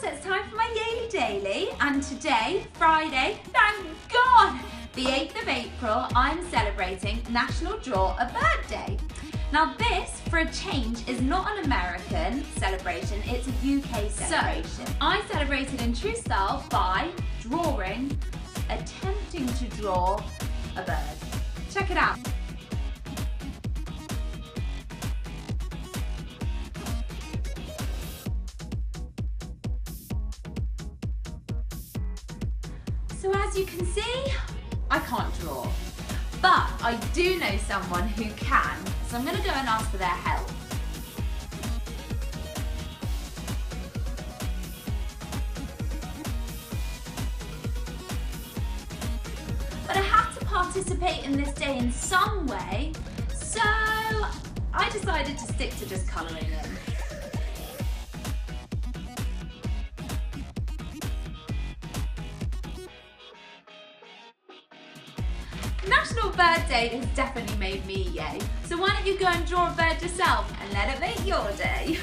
so it's time for my Yaely Daily, and today, Friday, thank God, the 8th of April, I'm celebrating National Draw a Bird Day. Now this, for a change, is not an American celebration, it's a UK celebration. So, I celebrated in true style by attempting to draw a bird. Check it out. So as you can see, I can't draw, but I do know someone who can, so I'm going to go and ask for their help. But I have to participate in this day in some way, so I decided to stick to just colouring in. National Bird Day has definitely made me yay, so why don't you go and draw a bird yourself and let it make your day?